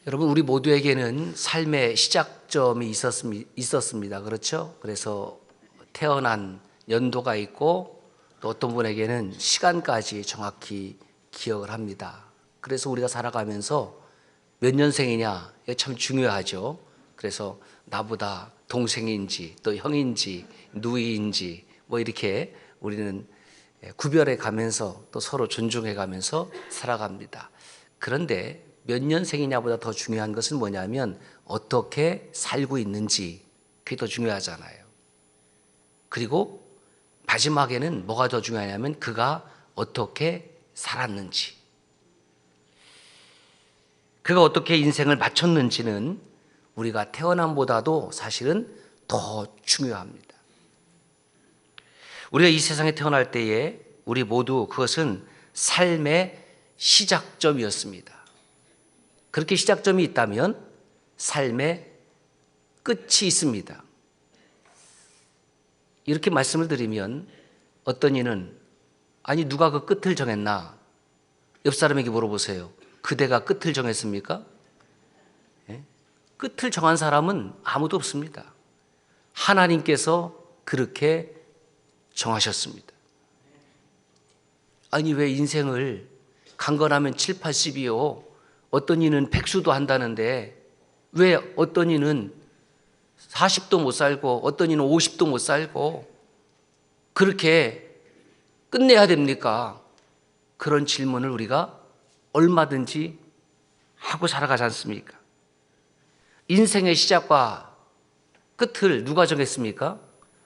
여러분, 우리 모두에게는 삶의 시작점이 있었습니다. 그렇죠? 그래서 태어난 연도가 있고 또 어떤 분에게는 시간까지 정확히 기억을 합니다. 그래서 우리가 살아가면서 몇 년생이냐, 이게 참 중요하죠. 그래서 나보다 동생인지 또 형인지 누이인지 뭐 이렇게 우리는 구별해 가면서 또 서로 존중해 가면서 살아갑니다. 그런데 몇 년생이냐보다 더 중요한 것은 뭐냐면 어떻게 살고 있는지, 그게 더 중요하잖아요. 그리고 마지막에는 뭐가 더 중요하냐면 그가 어떻게 살았는지, 그가 어떻게 인생을 마쳤는지는 우리가 태어남보다도 사실은 더 중요합니다. 우리가 이 세상에 태어날 때에 우리 모두 그것은 삶의 시작점이었습니다. 그렇게 시작점이 있다면 삶의 끝이 있습니다. 이렇게 말씀을 드리면 어떤 이는 아니 누가 그 끝을 정했나? 옆 사람에게 물어보세요. 그대가 끝을 정했습니까? 예? 끝을 정한 사람은 아무도 없습니다. 하나님께서 그렇게 정하셨습니다. 아니 왜 인생을 강건하면 7, 80이요. 어떤 이는 100수도 한다는데 왜 어떤 이는 40도 못 살고 어떤 이는 50도 못 살고 그렇게 끝내야 됩니까? 그런 질문을 우리가 얼마든지 하고 살아가지 않습니까? 인생의 시작과 끝을 누가 정했습니까?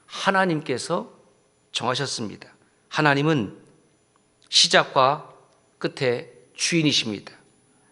하나님께서 정하셨습니다. 하나님은 시작과 끝의 주인이십니다.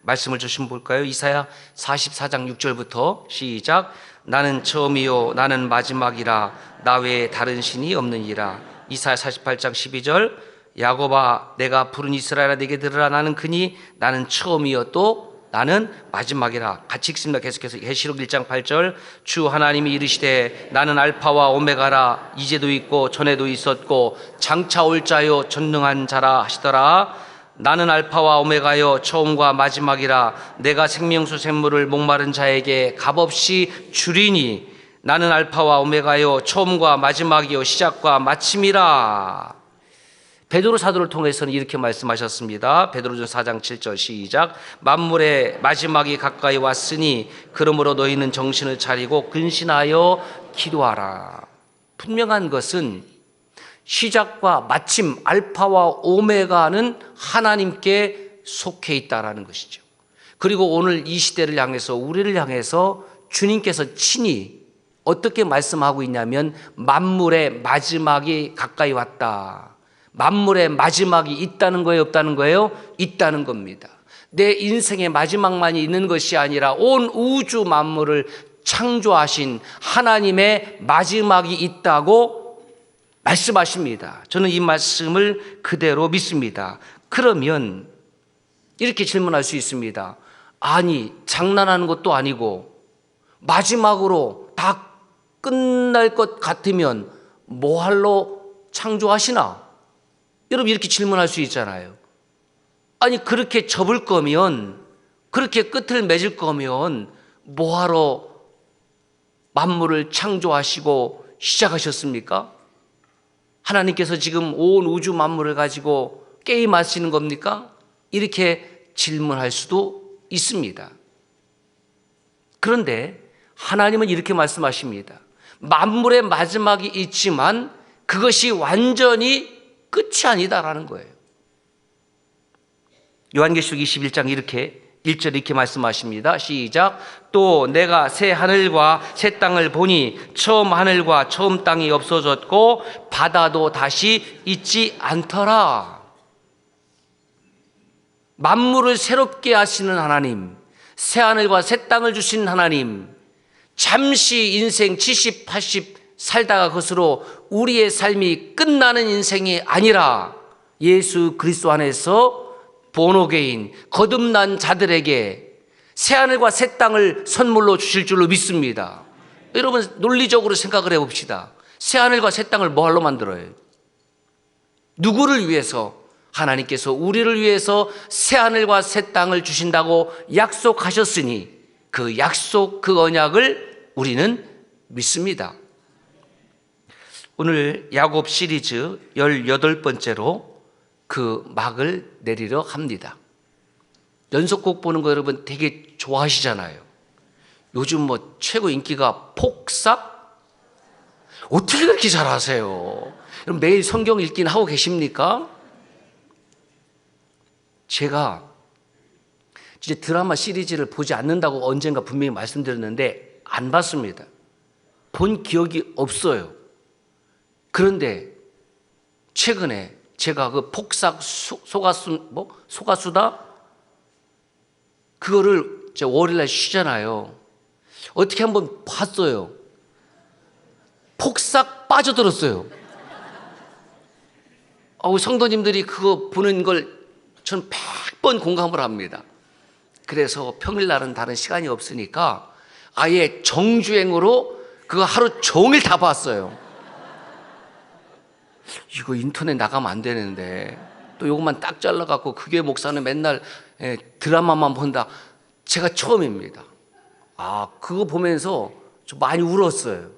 말씀을 좀 볼까요? 이사야 44장 6절부터 시작. 나는 처음이요 나는 마지막이라 나 외에 다른 신이 없느니라. 이사야 48장 12절. 야곱아 내가 부른 이스라엘아 내게 들으라. 나는 그니 나는 처음이요 또 나는 마지막이라. 같이 읽습니다. 계속해서 계시록 1장 8절. 주 하나님이 이르시되 나는 알파와 오메가라. 이제도 있고 전에도 있었고 장차 올 자요 전능한 자라 하시더라. 나는 알파와 오메가여 처음과 마지막이라. 내가 생명수 샘물을 목마른 자에게 값없이 주리니 나는 알파와 오메가여 처음과 마지막이요 시작과 마침이라. 베드로 사도를 통해서는 이렇게 말씀하셨습니다. 베드로전서 4장 7절 시작. 만물의 마지막이 가까이 왔으니 그러므로 너희는 정신을 차리고 근신하여 기도하라. 분명한 것은 시작과 마침 알파와 오메가는 하나님께 속해 있다라는 것이죠. 그리고 오늘 이 시대를 향해서 우리를 향해서 주님께서 친히 어떻게 말씀하고 있냐면 만물의 마지막이 가까이 왔다. 만물의 마지막이 있다는 거예요, 없다는 거예요? 있다는 겁니다. 내 인생의 마지막만이 있는 것이 아니라 온 우주 만물을 창조하신 하나님의 마지막이 있다고 말씀하십니다. 저는 이 말씀을 그대로 믿습니다. 그러면 이렇게 질문할 수 있습니다. 아니 장난하는 것도 아니고 마지막으로 다 끝날 것 같으면 뭐하러 창조하시나? 여러분 이렇게 질문할 수 있잖아요. 아니 그렇게 접을 거면, 그렇게 끝을 맺을 거면 뭐하러 만물을 창조하시고 시작하셨습니까? 하나님께서 지금 온 우주 만물을 가지고 게임하시는 겁니까? 이렇게 질문할 수도 있습니다. 그런데 하나님은 이렇게 말씀하십니다. 만물의 마지막이 있지만 그것이 완전히 끝이 아니다라는 거예요. 요한계시록 21장 이렇게 1절 이렇게 말씀하십니다. 시작. 또 내가 새 하늘과 새 땅을 보니 처음 하늘과 처음 땅이 없어졌고 바다도 다시 있지 않더라. 만물을 새롭게 하시는 하나님, 새 하늘과 새 땅을 주신 하나님, 잠시 인생 70, 80 살다가 그것으로 우리의 삶이 끝나는 인생이 아니라 예수 그리스도 안에서 본어게인 거듭난 자들에게 새하늘과 새 땅을 선물로 주실 줄로 믿습니다. 여러분 논리적으로 생각을 해봅시다. 새하늘과 새 땅을 뭐하러 만들어요? 누구를 위해서? 하나님께서 우리를 위해서 새하늘과 새 땅을 주신다고 약속하셨으니 그 약속, 그 언약을 우리는 믿습니다. 오늘 야곱 시리즈 18번째로 그 막을 내리려 합니다. 연속곡 보는 거 여러분 되게 좋아하시잖아요. 요즘 뭐 최고 인기가 폭삭? 어떻게 그렇게 잘하세요? 여러분 매일 성경 읽긴 하고 계십니까? 제가 진짜 드라마 시리즈를 보지 않는다고 언젠가 분명히 말씀드렸는데 안 봤습니다. 본 기억이 없어요. 그런데 최근에 제가 그 폭삭 소가수다? 그거를 제가 월요일날 쉬잖아요. 어떻게 한번 봤어요. 폭삭 빠져들었어요. 성도님들이 그거 보는 걸 전 100번 공감을 합니다. 그래서 평일날은 다른 시간이 없으니까 아예 정주행으로 그거 하루 종일 다 봤어요. 이거 인터넷 나가면 안 되는데 또 요것만 딱 잘라갖고 그게 목사는 맨날 드라마만 본다. 제가 처음입니다. 그거 보면서 좀 많이 울었어요.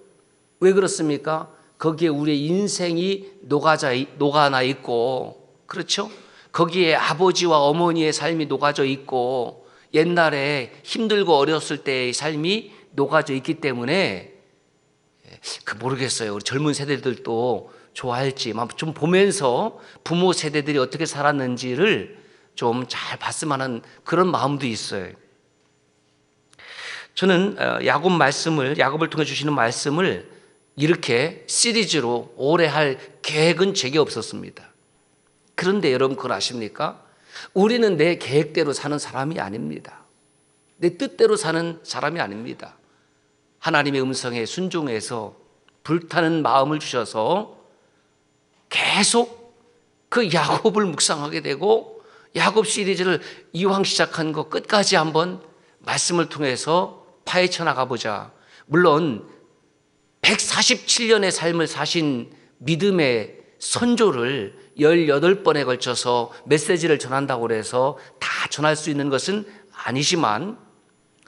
왜 그렇습니까? 거기에 우리의 인생이 녹아나 있고, 그렇죠? 거기에 아버지와 어머니의 삶이 녹아져 있고, 옛날에 힘들고 어렸을 때의 삶이 녹아져 있기 때문에 모르겠어요. 우리 젊은 세대들도 좋아할지 좀 보면서 부모 세대들이 어떻게 살았는지를 좀 잘 봤으면 하는 그런 마음도 있어요. 저는 야곱을 통해 주시는 말씀을 이렇게 시리즈로 오래 할 계획은 제게 없었습니다. 그런데 여러분 그걸 아십니까? 우리는 내 계획대로 사는 사람이 아닙니다. 내 뜻대로 사는 사람이 아닙니다. 하나님의 음성에 순종해서 불타는 마음을 주셔서 계속 그 야곱을 묵상하게 되고 야곱 시리즈를 이왕 시작한 거 끝까지 한번 말씀을 통해서 파헤쳐 나가보자. 물론 147년의 삶을 사신 믿음의 선조를 18번에 걸쳐서 메시지를 전한다고 해서 다 전할 수 있는 것은 아니지만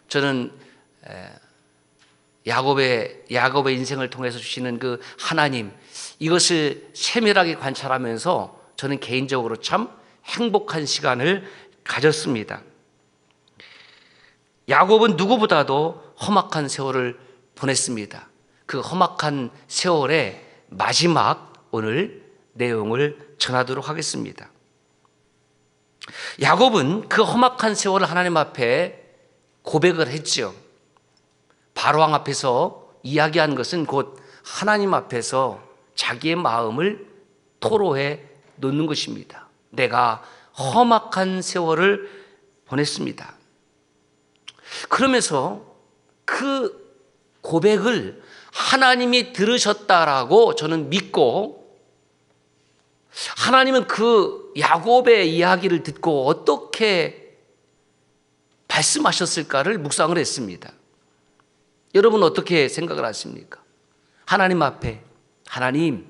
저는 야곱의 인생을 통해서 주시는 그 하나님, 이것을 세밀하게 관찰하면서 저는 개인적으로 참 행복한 시간을 가졌습니다. 야곱은 누구보다도 험악한 세월을 보냈습니다. 그 험악한 세월의 마지막 오늘 내용을 전하도록 하겠습니다. 야곱은 그 험악한 세월을 하나님 앞에 고백을 했죠. 바로왕 앞에서 이야기한 것은 곧 하나님 앞에서 자기의 마음을 토로해 놓는 것입니다. 내가 험악한 세월을 보냈습니다. 그러면서 그 고백을 하나님이 들으셨다라고 저는 믿고, 하나님은 그 야곱의 이야기를 듣고 어떻게 말씀하셨을까를 묵상을 했습니다. 여러분 어떻게 생각을 하십니까? 하나님 앞에, 하나님,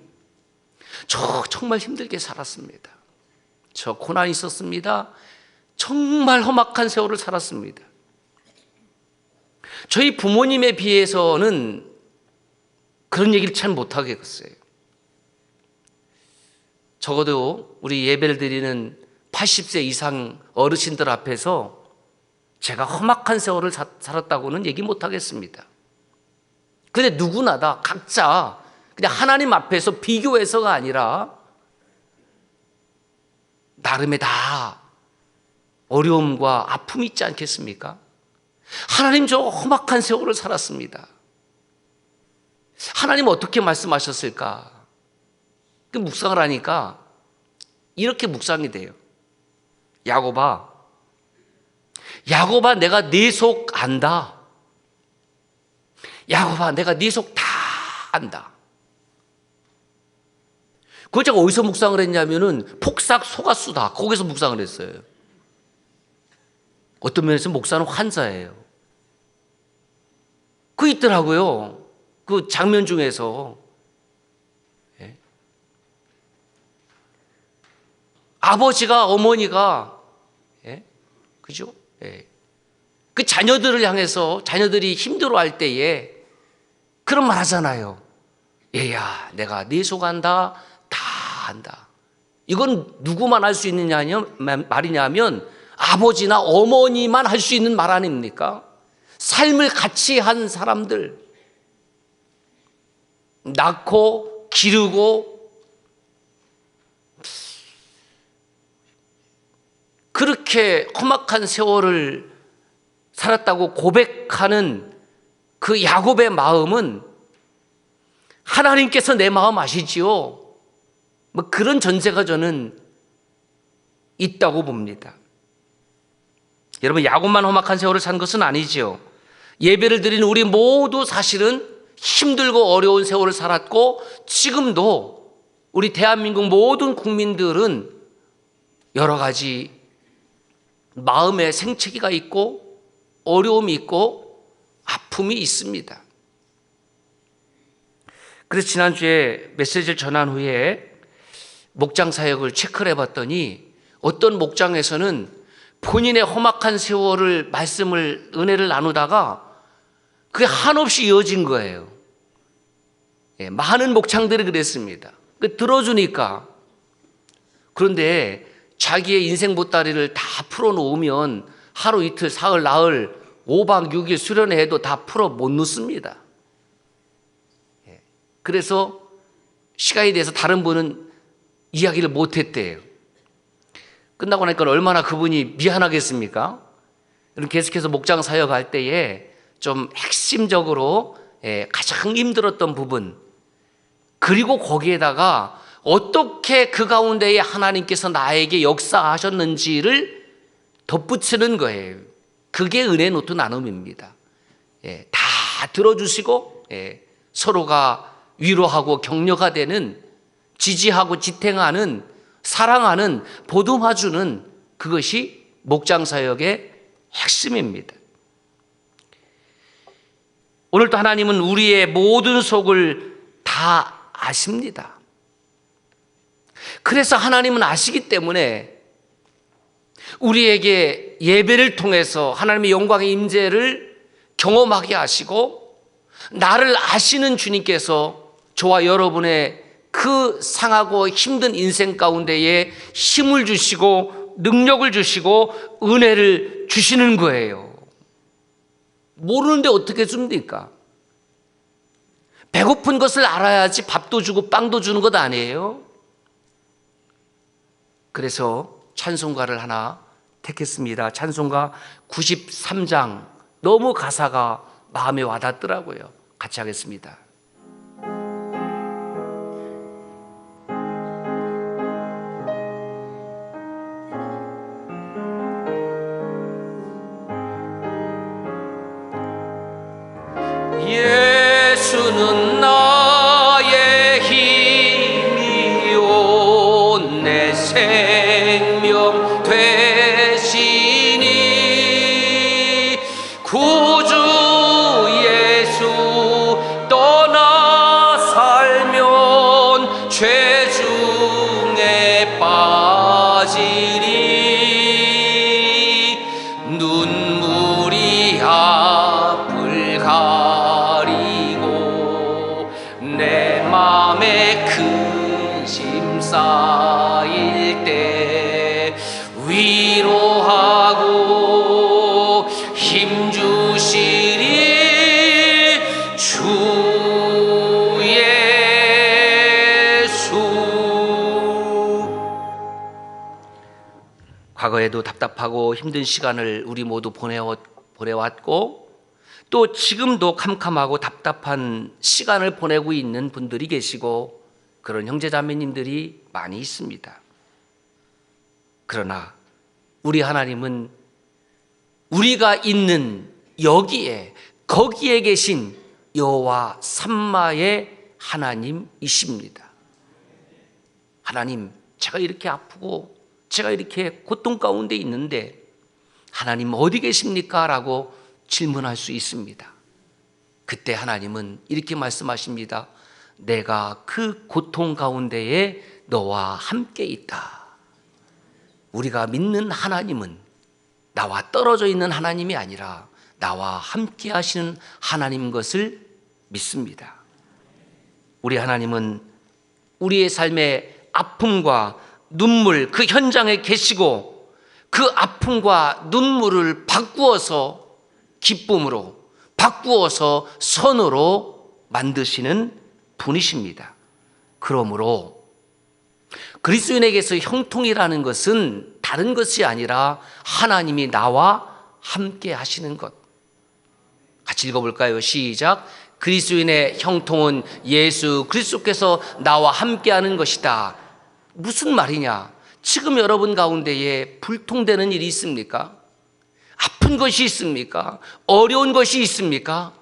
저 정말 힘들게 살았습니다. 저 고난이 있었습니다. 정말 험악한 세월을 살았습니다. 저희 부모님에 비해서는 그런 얘기를 잘 못하겠어요. 적어도 우리 예배를 드리는 80세 이상 어르신들 앞에서 제가 험악한 세월을 살았다고는 얘기 못하겠습니다. 근데 누구나 다 각자 그냥 하나님 앞에서 비교해서가 아니라 나름의 다 어려움과 아픔이 있지 않겠습니까? 하나님, 저 험악한 세월을 살았습니다. 하나님 어떻게 말씀하셨을까? 그 묵상을 하니까 이렇게 묵상이 돼요. 야곱아, 내가 네 속 안다. 야곱아, 내가 네 속 다 안다. 그걸 제가 어디서 묵상을 했냐면은 폭삭 소가수다. 거기서 묵상을 했어요. 어떤 면에서 목사는 환자예요. 그 있더라고요. 그 장면 중에서. 예? 아버지가, 어머니가, 예? 그죠? 예. 그 자녀들을 향해서 자녀들이 힘들어할 때에 그런 말 하잖아요. 얘야, 내가 네 속안다 다 안다. 이건 누구만 할 수 있는 말이냐면 아버지나 어머니만 할 수 있는 말 아닙니까? 삶을 같이 한 사람들, 낳고 기르고 그렇게 험악한 세월을 살았다고 고백하는 그 야곱의 마음은 하나님께서 내 마음 아시지요? 뭐 그런 전제가 저는 있다고 봅니다. 여러분, 야곱만 험악한 세월을 산 것은 아니지요. 예배를 드리는 우리 모두 사실은 힘들고 어려운 세월을 살았고 지금도 우리 대한민국 모든 국민들은 여러 가지 마음의 생채기가 있고 어려움이 있고 아픔이 있습니다. 그래서 지난주에 메시지를 전한 후에 목장 사역을 체크를 해봤더니 어떤 목장에서는 본인의 험악한 세월을 말씀을 은혜를 나누다가 그게 한없이 이어진 거예요. 많은 목장들이 그랬습니다. 들어주니까. 그런데 자기의 인생 보따리를 다 풀어놓으면 하루 이틀 사흘 나흘 5박 6일 수련회 해도 다 풀어 못 놓습니다. 그래서 시간에 대해서 다른 분은 이야기를 못했대요. 끝나고 나니까 얼마나 그분이 미안하겠습니까? 계속해서 목장 사역할 때에 좀 핵심적으로 가장 힘들었던 부분, 그리고 거기에다가 어떻게 그 가운데에 하나님께서 나에게 역사하셨는지를 덧붙이는 거예요. 그게 은혜 노트 나눔입니다. 다 들어주시고 서로가 위로하고 격려가 되는, 지지하고 지탱하는, 사랑하는, 보듬어주는, 그것이 목장 사역의 핵심입니다. 오늘도 하나님은 우리의 모든 속을 다 아십니다. 그래서 하나님은 아시기 때문에 우리에게 예배를 통해서 하나님의 영광의 임재를 경험하게 하시고, 나를 아시는 주님께서 저와 여러분의 그 상하고 힘든 인생 가운데에 힘을 주시고 능력을 주시고 은혜를 주시는 거예요. 모르는데 어떻게 줍니까? 배고픈 것을 알아야지 밥도 주고 빵도 주는 것 아니에요? 그래서 찬송가를 하나 택했습니다. 찬송가 93장. 너무 가사가 마음에 와닿더라고요. 같이 하겠습니다. 예수는 나의 힘이요 내 생명 되시니 구주 예수 떠나 살면 죄중에 빠지리 눈물이 앞을 가리고 내 맘에 근심 쌓일 때 위로하고 힘 주시리 주 예수. 과거에도 답답하고 힘든 시간을 우리 모두 보내왔고 또 지금도 캄캄하고 답답한 시간을 보내고 있는 분들이 계시고 그런 형제자매님들이 많이 있습니다. 그러나 우리 하나님은 우리가 있는 여기에 거기에 계신 여호와 삼마의 하나님이십니다. 하나님, 제가 이렇게 아프고 제가 이렇게 고통 가운데 있는데 하나님 어디 계십니까? 라고 질문할 수 있습니다. 그때 하나님은 이렇게 말씀하십니다. 내가 그 고통 가운데에 너와 함께 있다. 우리가 믿는 하나님은 나와 떨어져 있는 하나님이 아니라 나와 함께 하시는 하나님 것을 믿습니다. 우리 하나님은 우리의 삶의 아픔과 눈물 그 현장에 계시고 그 아픔과 눈물을 바꾸어서 기쁨으로, 바꾸어서 선으로 만드시는 분이십니다. 그러므로 그리스도인에게서 형통이라는 것은 다른 것이 아니라 하나님이 나와 함께 하시는 것. 같이 읽어볼까요? 시작. 그리스도인의 형통은 예수 그리스도께서 나와 함께 하는 것이다. 무슨 말이냐? 지금 여러분 가운데에 불통되는 일이 있습니까? 아픈 것이 있습니까? 어려운 것이 있습니까?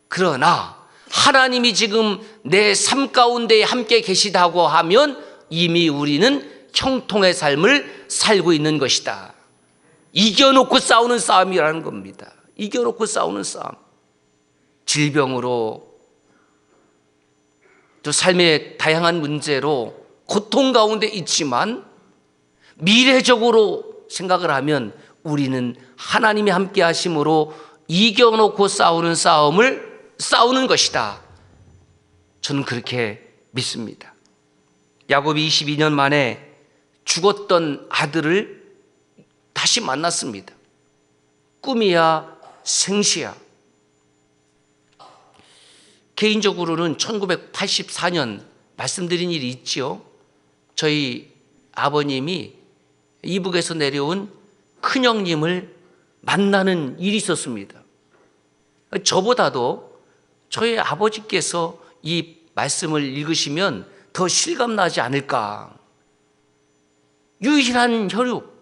그러나 하나님이 지금 내 삶 가운데 함께 계시다고 하면 이미 우리는 형통의 삶을 살고 있는 것이다. 이겨놓고 싸우는 싸움이라는 겁니다. 이겨놓고 싸우는 싸움. 질병으로 또 삶의 다양한 문제로 고통 가운데 있지만 미래적으로 생각을 하면 우리는 하나님이 함께 하심으로 이겨놓고 싸우는 싸움을 싸우는 것이다. 저는 그렇게 믿습니다. 야곱이 22년 만에 죽었던 아들을 다시 만났습니다. 꿈이야 생시야. 개인적으로는 1984년 말씀드린 일이 있지요. 저희 아버님이 이북에서 내려온 큰형님을 만나는 일이 있었습니다. 저보다도 저희 아버지께서 이 말씀을 읽으시면 더 실감나지 않을까. 유일한 혈육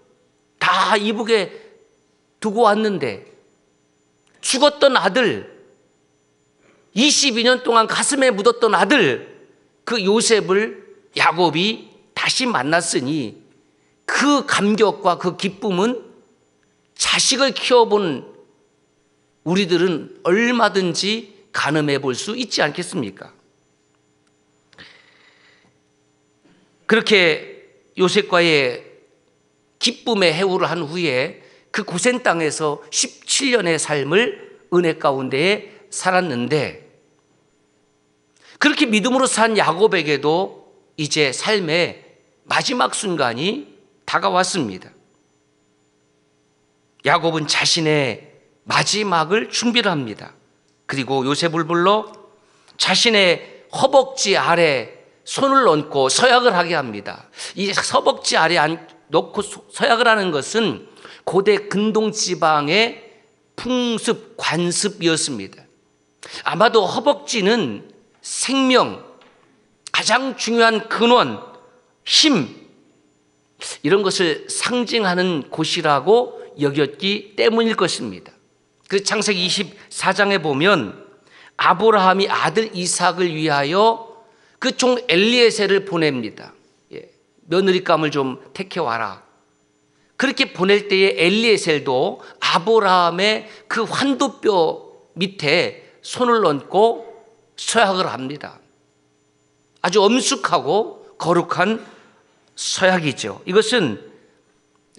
다 이북에 두고 왔는데 죽었던 아들, 22년 동안 가슴에 묻었던 아들, 그 요셉을 야곱이 다시 만났으니 그 감격과 그 기쁨은 자식을 키워본 우리들은 얼마든지 가늠해 볼 수 있지 않겠습니까? 그렇게 요셉과의 기쁨의 해우를 한 후에 그 고센 땅에서 17년의 삶을 은혜 가운데에 살았는데, 그렇게 믿음으로 산 야곱에게도 이제 삶의 마지막 순간이 다가왔습니다. 야곱은 자신의 마지막을 준비를 합니다. 그리고 요셉을 불러 자신의 허벅지 아래 손을 얹고 서약을 하게 합니다. 이 허벅지 아래 놓고 서약을 하는 것은 고대 근동 지방의 풍습, 관습이었습니다. 아마도 허벅지는 생명, 가장 중요한 근원, 힘, 이런 것을 상징하는 곳이라고 여겼기 때문일 것입니다. 그 창세기 24장에 보면 아브라함이 아들 이삭을 위하여 그 종 엘리에셀을 보냅니다. 며느리감을 좀 택해와라. 그렇게 보낼 때에 엘리에셀도 아브라함의 그 환도뼈 밑에 손을 얹고 서약을 합니다. 아주 엄숙하고 거룩한 서약이죠. 이것은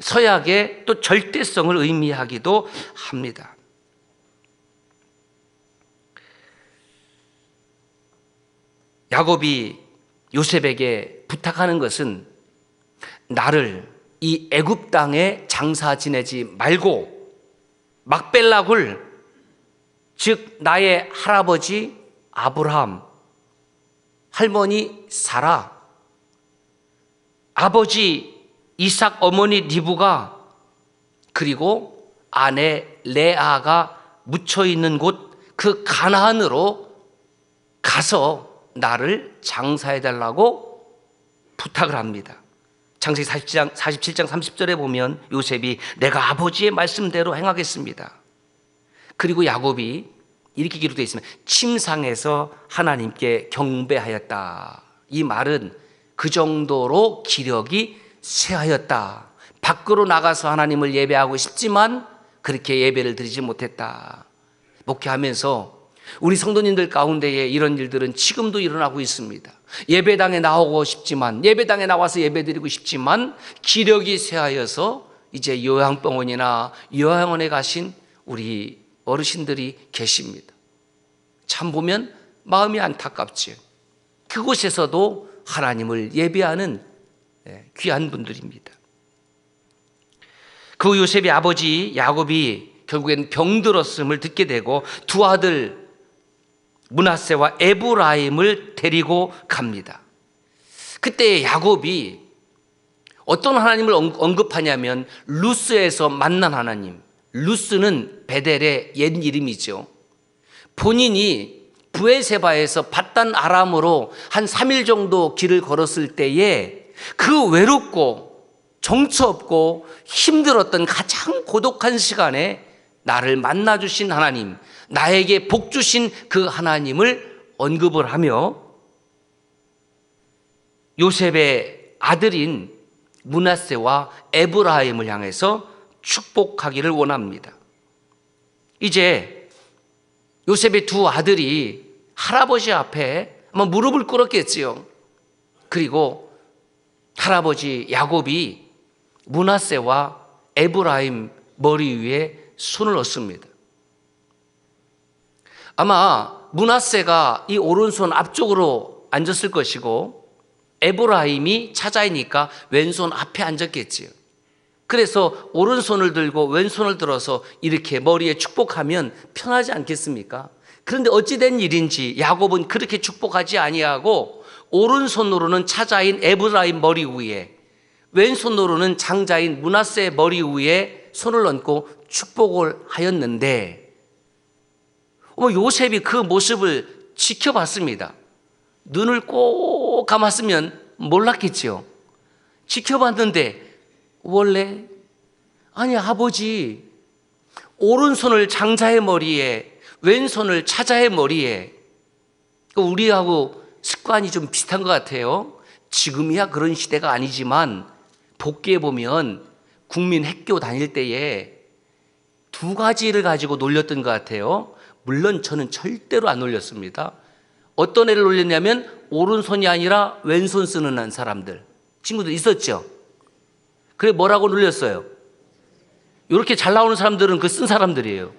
서약의 또 절대성을 의미하기도 합니다. 야곱이 요셉에게 부탁하는 것은 나를 이 애굽 땅에 장사 지내지 말고 막벨라 굴, 즉 나의 할아버지 아브라함, 할머니 사라, 아버지 이삭, 어머니 리브가, 그리고 아내 레아가 묻혀 있는 곳 그 가나안으로 가서 나를 장사해 달라고 부탁을 합니다. 창세기 47장 30절에 보면 요셉이 내가 아버지의 말씀대로 행하겠습니다. 그리고 야곱이 이렇게 기록되어 있습니다. 침상에서 하나님께 경배하였다. 이 말은 그 정도로 기력이 쇠하였다. 밖으로 나가서 하나님을 예배하고 싶지만 그렇게 예배를 드리지 못했다. 목회하면서 우리 성도님들 가운데에 이런 일들은 지금도 일어나고 있습니다. 예배당에 나오고 싶지만, 예배당에 나와서 예배드리고 싶지만 기력이 쇠하여서 이제 요양병원이나 요양원에 가신 우리 어르신들이 계십니다. 참 보면 마음이 안타깝지요. 그곳에서도 하나님을 예배하는 귀한 분들입니다. 그 요셉의 아버지 야곱이 결국엔 병들었음을 듣게 되고 두 아들 므낫세와 에브라임을 데리고 갑니다. 그때 야곱이 어떤 하나님을 언급하냐면 루스에서 만난 하나님. 루스는 베델의 옛 이름이죠. 본인이 브에세바에서 밧단 아람으로 한 3일 정도 길을 걸었을 때에 그 외롭고 정처 없고 힘들었던 가장 고독한 시간에 나를 만나주신 하나님, 나에게 복 주신 그 하나님을 언급을 하며 요셉의 아들인 므낫세와 에브라임을 향해서 축복하기를 원합니다. 이제 요셉의 두 아들이 할아버지 앞에 아마 무릎을 꿇었겠지요. 그리고 할아버지 야곱이 므낫세와 에브라임 머리 위에 손을 얹습니다. 아마 므낫세가 이 오른손 앞쪽으로 앉았을 것이고 에브라임이 차자이니까 왼손 앞에 앉았겠지요. 그래서 오른손을 들고 왼손을 들어서 이렇게 머리에 축복하면 편하지 않겠습니까? 그런데 어찌된 일인지 야곱은 그렇게 축복하지 아니하고 오른손으로는 차자인 에브라임 머리 위에, 왼손으로는 장자인 므낫세 머리 위에 손을 얹고 축복을 하였는데 요셉이 그 모습을 지켜봤습니다. 눈을 꼭 감았으면 몰랐겠지요. 지켜봤는데 원래 아니 아버지 오른손을 장자의 머리에 왼손을 차자의 머리에, 우리하고 습관이 좀 비슷한 것 같아요. 지금이야 그런 시대가 아니지만 복기에 보면 국민 학교 다닐 때에 두 가지를 가지고 놀렸던 것 같아요. 물론 저는 절대로 안 놀렸습니다. 어떤 애를 놀렸냐면 오른손이 아니라 왼손 쓰는 한 사람들, 친구들 있었죠. 그래 뭐라고 놀렸어요? 이렇게 잘 나오는 사람들은 그 쓴 사람들이에요.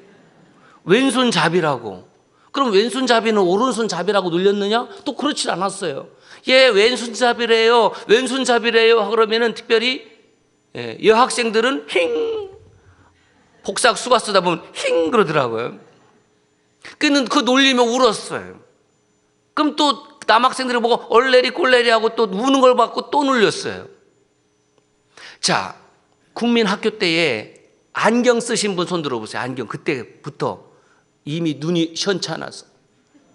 왼손잡이라고. 그럼 왼손잡이는 오른손잡이라고 놀렸느냐? 또 그렇지 않았어요. 얘 왼손잡이래요. 왼손잡이래요. 그러면은 특별히 여학생들은 힝, 복사학 수가 쓰다 보면 힝 그러더라고요. 그는 그 놀리면 울었어요. 그럼 또 남학생들이 보고 얼레리 꼴레리 하고 또 우는 걸 받고 또 놀렸어요. 자, 국민 학교 때에 안경 쓰신 분 손 들어보세요. 안경 그때부터 이미 눈이 현찮아서,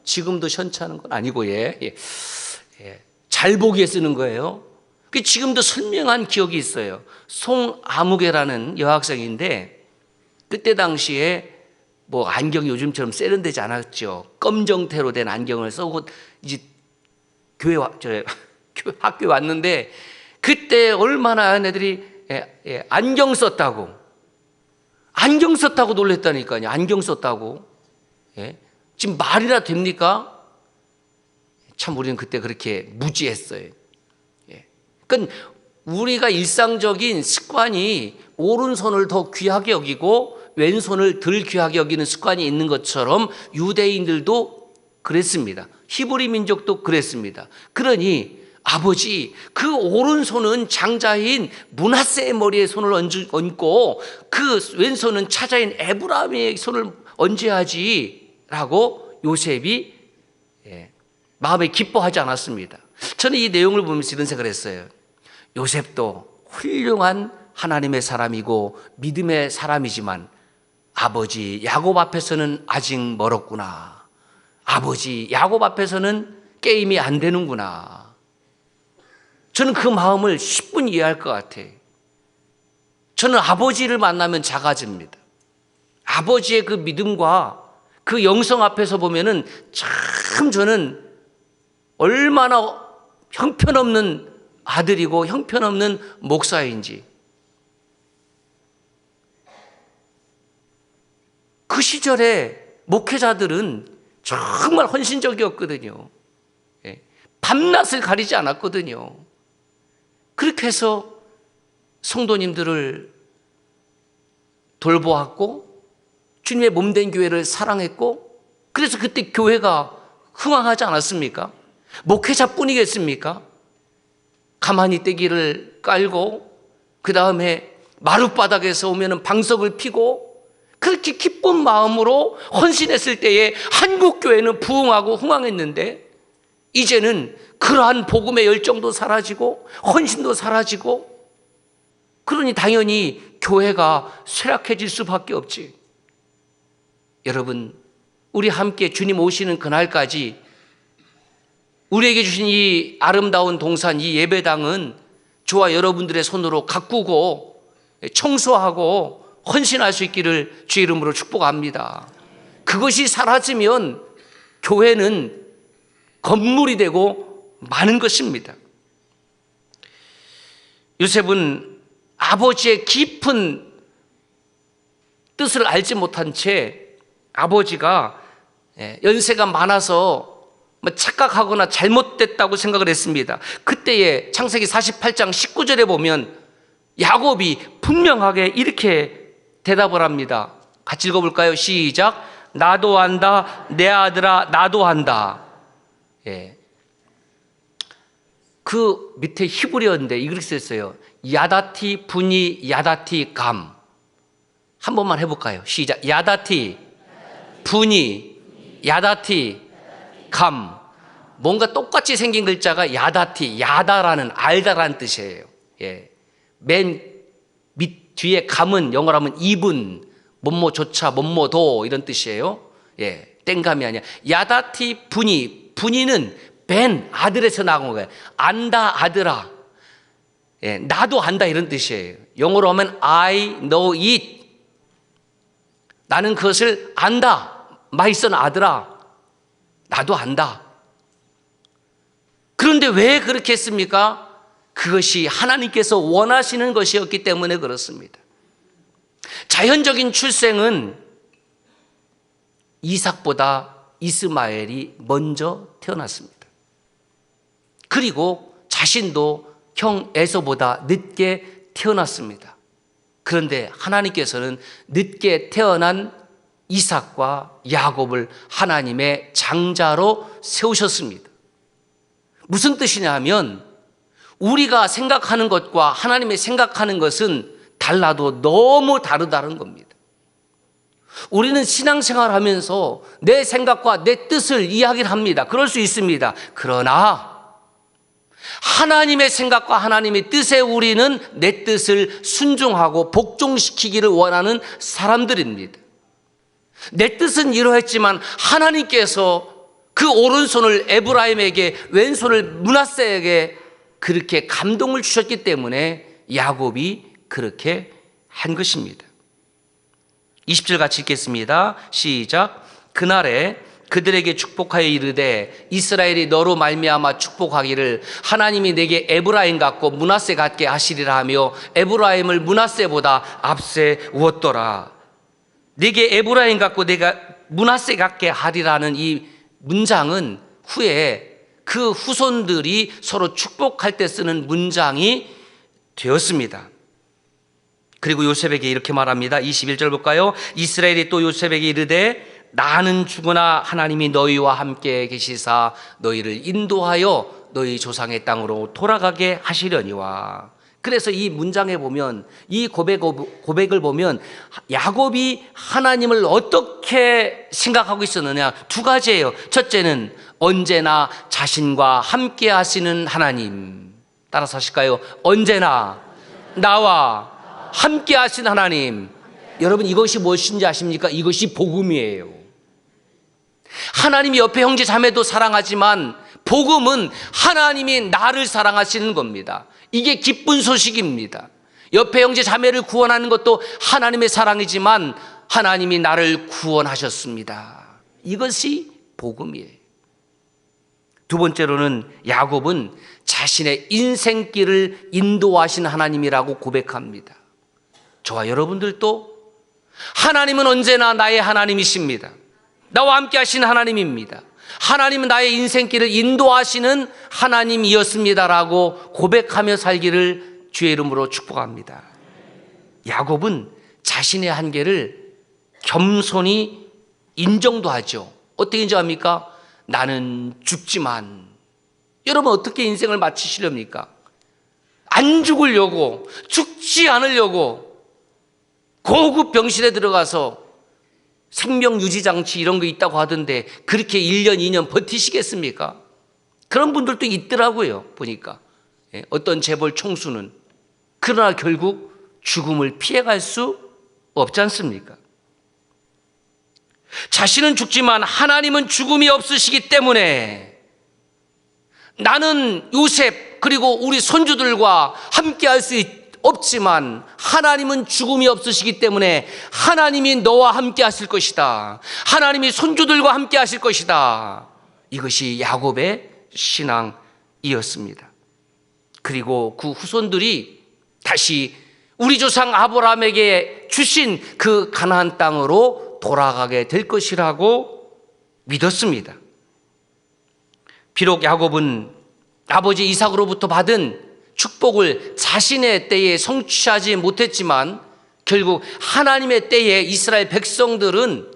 지금도 현찮은 건 아니고 잘 보기에 쓰는 거예요. 지금도 선명한 기억이 있어요. 송아무개라는 여학생인데 그때 당시에 뭐 안경이 요즘처럼 세련되지 않았죠. 검정테로 된 안경을 쓰고 이제 학교에 왔는데 그때 얼마나 애들이 안경 썼다고 놀랬다니까요. 안경 썼다고. 지금 말이나 됩니까? 참 우리는 그때 그렇게 무지했어요. 그러니까 우리가 일상적인 습관이 오른손을 더 귀하게 여기고 왼손을 덜 귀하게 여기는 습관이 있는 것처럼 유대인들도 그랬습니다. 히브리 민족도 그랬습니다. 그러니 아버지, 그 오른손은 장자인 므낫세의 머리에 손을 얹고 그 왼손은 차자인 에브라임의 손을 얹어야지 라고 요셉이 마음에 기뻐하지 않았습니다. 저는 이 내용을 보면서 이런 생각을 했어요. 요셉도 훌륭한 하나님의 사람이고 믿음의 사람이지만 아버지 야곱 앞에서는 아직 멀었구나. 아버지 야곱 앞에서는 게임이 안 되는구나. 저는 그 마음을 10분 이해할 것 같아요. 저는 아버지를 만나면 작아집니다. 아버지의 그 믿음과 그 영성 앞에서 보면은 참 저는 얼마나 형편없는 아들이고 형편없는 목사인지. 그 시절에 목회자들은 정말 헌신적이었거든요. 밤낮을 가리지 않았거든요. 그렇게 해서 성도님들을 돌보았고 주님의 몸된 교회를 사랑했고 그래서 그때 교회가 흥황하지 않았습니까? 목회자뿐이겠습니까? 가만히 떼기를 깔고 그 다음에 마룻바닥에서 오면 방석을 피고 그렇게 기쁜 마음으로 헌신했을 때에 한국교회는 부흥하고 흥황했는데 이제는 그러한 복음의 열정도 사라지고 헌신도 사라지고 그러니 당연히 교회가 쇠락해질 수밖에 없지. 여러분, 우리 함께 주님 오시는 그날까지 우리에게 주신 이 아름다운 동산, 이 예배당은 저와 여러분들의 손으로 가꾸고 청소하고 헌신할 수 있기를 주의 이름으로 축복합니다. 그것이 사라지면 교회는 건물이 되고 마는 것입니다. 요셉은 아버지의 깊은 뜻을 알지 못한 채 아버지가 연세가 많아서 착각하거나 잘못됐다고 생각을 했습니다. 그때에 창세기 48장 19절에 보면 야곱이 분명하게 이렇게 대답을 합니다. 같이 읽어볼까요? 시작. 나도 안다 내 아들아 나도 안다. 그 밑에 히브리어인데 이렇게 썼어요. 야다티 분이 야다티 감. 한 번만 해볼까요? 시작. 야다티 분이 야다티 감. 뭔가 똑같이 생긴 글자가 야다티, 야다라는 알다라는 뜻이에요. 맨 밑 뒤에 감은 영어로 하면 이분, 뭐뭐조차, 뭐뭐도 이런 뜻이에요. 땡감이 아니야. 야다티 분이, 분이는 벤, 아들에서 나온 거예요. 안다, 아들아. 나도 안다 이런 뜻이에요. 영어로 하면 I know it. 나는 그것을 안다. 마이선 아들아. 나도 안다. 그런데 왜 그렇게 했습니까? 그것이 하나님께서 원하시는 것이었기 때문에 그렇습니다. 자연적인 출생은 이삭보다 이스마엘이 먼저 태어났습니다. 그리고 자신도 형 에서보다 늦게 태어났습니다. 그런데 하나님께서는 늦게 태어난 이삭과 야곱을 하나님의 장자로 세우셨습니다. 무슨 뜻이냐 하면 우리가 생각하는 것과 하나님의 생각하는 것은 달라도 너무 다르다는 겁니다. 우리는 신앙생활 하면서 내 생각과 내 뜻을 이야기를 합니다. 그럴 수 있습니다. 그러나 하나님의 생각과 하나님의 뜻에 우리는 내 뜻을 순종하고 복종시키기를 원하는 사람들입니다. 내 뜻은 이러했지만 하나님께서 그 오른손을 에브라임에게 왼손을 므낫세에게 그렇게 감동을 주셨기 때문에 야곱이 그렇게 한 것입니다. 20절 같이 읽겠습니다. 시작. 그날에 그들에게 축복하여 이르되 이스라엘이 너로 말미암아 축복하기를 하나님이 내게 에브라임 같고 므낫세 같게 하시리라 하며 에브라임을 므낫세보다 앞세우었더라. 내게 에브라임 같고 내가 므낫세 같게 하리라는 이 문장은 후에 그 후손들이 서로 축복할 때 쓰는 문장이 되었습니다. 그리고 요셉에게 이렇게 말합니다. 21절 볼까요? 이스라엘이 또 요셉에게 이르되 나는 죽으나 하나님이 너희와 함께 계시사 너희를 인도하여 너희 조상의 땅으로 돌아가게 하시려니와. 그래서 이 문장에 보면 이 고백을 보면 야곱이 하나님을 어떻게 생각하고 있었느냐 두 가지예요. 첫째는 언제나 자신과 함께 하시는 하나님. 따라서 하실까요? 언제나 나와 함께 하신 하나님. 여러분 이것이 무엇인지 아십니까? 이것이 복음이에요. 하나님이 옆에 형제 자매도 사랑하지만 복음은 하나님이 나를 사랑하시는 겁니다. 이게 기쁜 소식입니다. 옆에 형제 자매를 구원하는 것도 하나님의 사랑이지만 하나님이 나를 구원하셨습니다. 이것이 복음이에요. 두 번째로는 야곱은 자신의 인생길을 인도하신 하나님이라고 고백합니다. 저와 여러분들도 하나님은 언제나 나의 하나님이십니다. 나와 함께 하신 하나님입니다. 하나님은 나의 인생길을 인도하시는 하나님이었습니다라고 고백하며 살기를 주의 이름으로 축복합니다. 야곱은 자신의 한계를 겸손히 인정도 하죠. 어떻게 인정합니까? 나는 죽지만. 여러분 어떻게 인생을 마치시렵니까? 안 죽으려고, 죽지 않으려고 고급 병실에 들어가서 생명유지장치 이런 거 있다고 하던데 그렇게 1년, 2년 버티시겠습니까? 그런 분들도 있더라고요, 보니까. 어떤 재벌 총수는. 그러나 결국 죽음을 피해갈 수 없지 않습니까? 자신은 죽지만 하나님은 죽음이 없으시기 때문에 나는 요셉 그리고 우리 손주들과 함께 할 수 없지만 하나님은 죽음이 없으시기 때문에 하나님이 너와 함께 하실 것이다. 하나님이 손주들과 함께 하실 것이다. 이것이 야곱의 신앙이었습니다. 그리고 그 후손들이 다시 우리 조상 아브라함에게 주신 그 가나안 땅으로 돌아가게 될 것이라고 믿었습니다. 비록 야곱은 아버지 이삭으로부터 받은 축복을 자신의 때에 성취하지 못했지만 결국 하나님의 때에 이스라엘 백성들은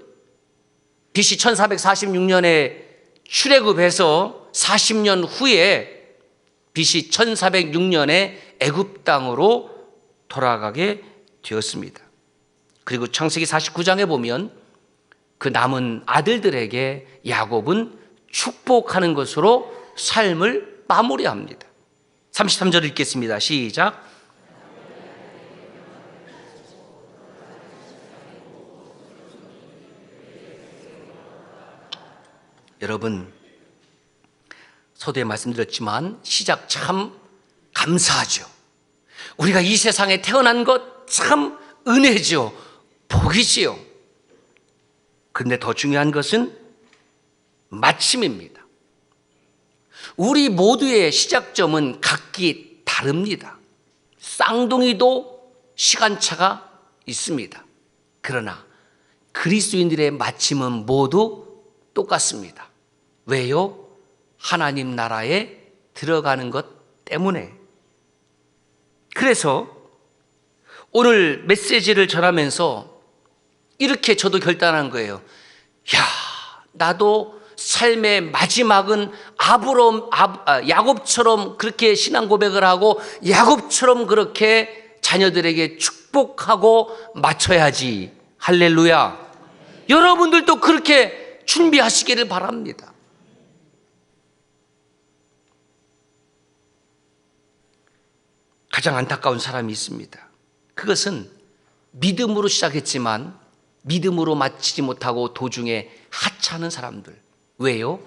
BC 1446년에 출애굽해서 40년 후에 BC 1406년에 애굽 땅으로 돌아가게 되었습니다. 그리고 창세기 49장에 보면 그 남은 아들들에게 야곱은 축복하는 것으로 삶을 마무리합니다. 33절 읽겠습니다. 시작. 여러분, 서두에 말씀드렸지만 시작 참 감사하죠. 우리가 이 세상에 태어난 것 참 은혜죠. 복이지요. 그런데 더 중요한 것은 마침입니다. 우리 모두의 시작점은 각기 다릅니다. 쌍둥이도 시간차가 있습니다. 그러나 그리스도인들의 마침은 모두 똑같습니다. 왜요? 하나님 나라에 들어가는 것 때문에. 그래서 오늘 메시지를 전하면서 이렇게 저도 결단한 거예요. 야, 나도 삶의 마지막은 야곱처럼 그렇게 신앙 고백을 하고 야곱처럼 그렇게 자녀들에게 축복하고 마쳐야지. 할렐루야. 여러분들도 그렇게 준비하시기를 바랍니다. 가장 안타까운 사람이 있습니다. 그것은 믿음으로 시작했지만 믿음으로 마치지 못하고 도중에 하차하는 사람들. 왜요?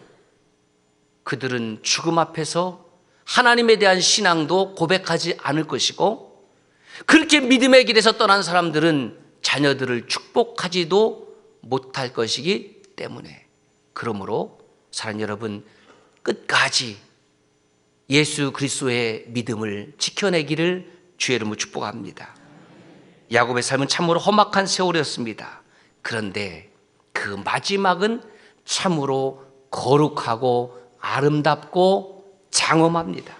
그들은 죽음 앞에서 하나님에 대한 신앙도 고백하지 않을 것이고 그렇게 믿음의 길에서 떠난 사람들은 자녀들을 축복하지도 못할 것이기 때문에 그러므로 사랑하는 여러분 끝까지 예수 그리스도의 믿음을 지켜내기를 주의 이름으로 축복합니다. 야곱의 삶은 참으로 험악한 세월이었습니다. 그런데 그 마지막은 참으로 거룩하고 아름답고 장엄합니다.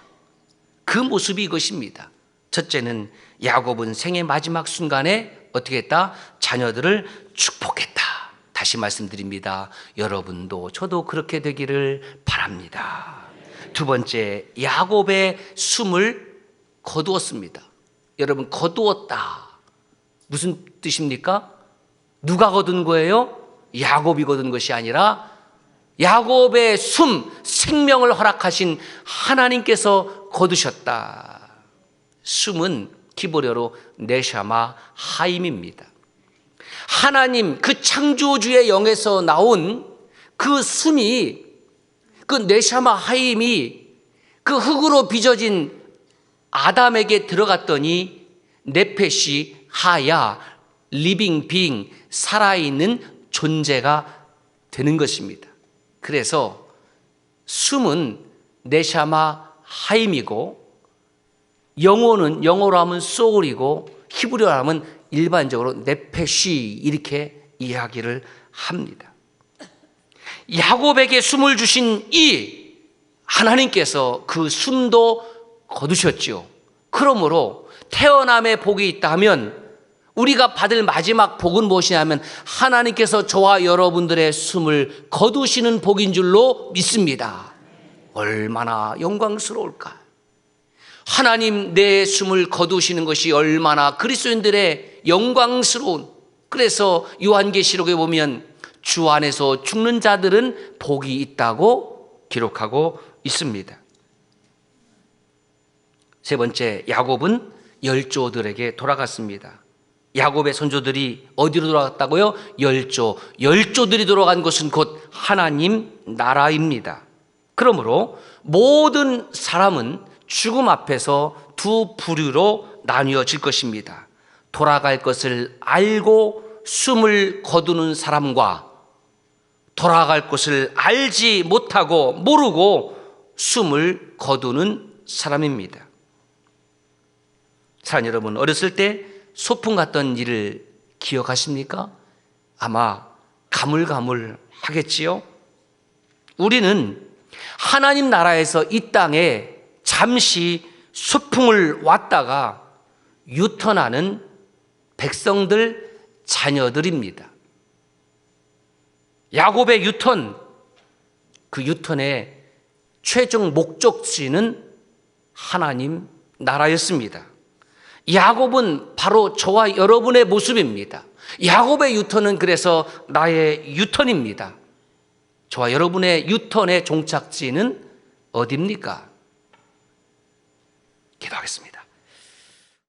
그 모습이 이것입니다. 첫째는 야곱은 생의 마지막 순간에 어떻게 했다? 자녀들을 축복했다. 다시 말씀드립니다. 여러분도 저도 그렇게 되기를 바랍니다. 두 번째, 야곱의 숨을 거두었습니다. 여러분, 거두었다. 무슨 뜻입니까? 누가 거둔 거예요? 야곱이 거둔 것이 아니라 야곱의 숨, 생명을 허락하신 하나님께서 거두셨다. 숨은 히브리어로 네샤마 하임입니다. 하나님 그 창조주의 영에서 나온 그 숨이, 그 네샤마 하임이 그 흙으로 빚어진 아담에게 들어갔더니 네페시 하야, 리빙 빙, 살아있는 존재가 되는 것입니다. 그래서 숨은 네샤마 하임이고 영어로 하면 소울이고 히브리어로 하면 일반적으로 네페시 이렇게 이야기를 합니다. 야곱에게 숨을 주신 이 하나님께서 그 숨도 거두셨지요. 그러므로 태어남에 복이 있다면 우리가 받을 마지막 복은 무엇이냐면 하나님께서 저와 여러분들의 숨을 거두시는 복인 줄로 믿습니다. 얼마나 영광스러울까. 하나님 내 숨을 거두시는 것이 얼마나 그리스도인들의 영광스러운, 그래서 요한계시록에 보면 주 안에서 죽는 자들은 복이 있다고 기록하고 있습니다. 세 번째, 야곱은 열조들에게 돌아갔습니다. 야곱의 선조들이 어디로 돌아갔다고요? 열조. 열조들이 돌아간 곳은 곧 하나님 나라입니다. 그러므로 모든 사람은 죽음 앞에서 두 부류로 나뉘어질 것입니다. 돌아갈 것을 알고 숨을 거두는 사람과 돌아갈 것을 알지 못하고 모르고 숨을 거두는 사람입니다. 사랑하는 여러분, 어렸을 때 소풍 갔던 일을 기억하십니까? 아마 가물가물하겠지요? 우리는 하나님 나라에서 이 땅에 잠시 소풍을 왔다가 유턴하는 백성들, 자녀들입니다. 야곱의 유턴, 그 유턴의 최종 목적지는 하나님 나라였습니다. 야곱은 바로 저와 여러분의 모습입니다. 야곱의 유턴은 그래서 나의 유턴입니다. 저와 여러분의 유턴의 종착지는 어디입니까? 기도하겠습니다.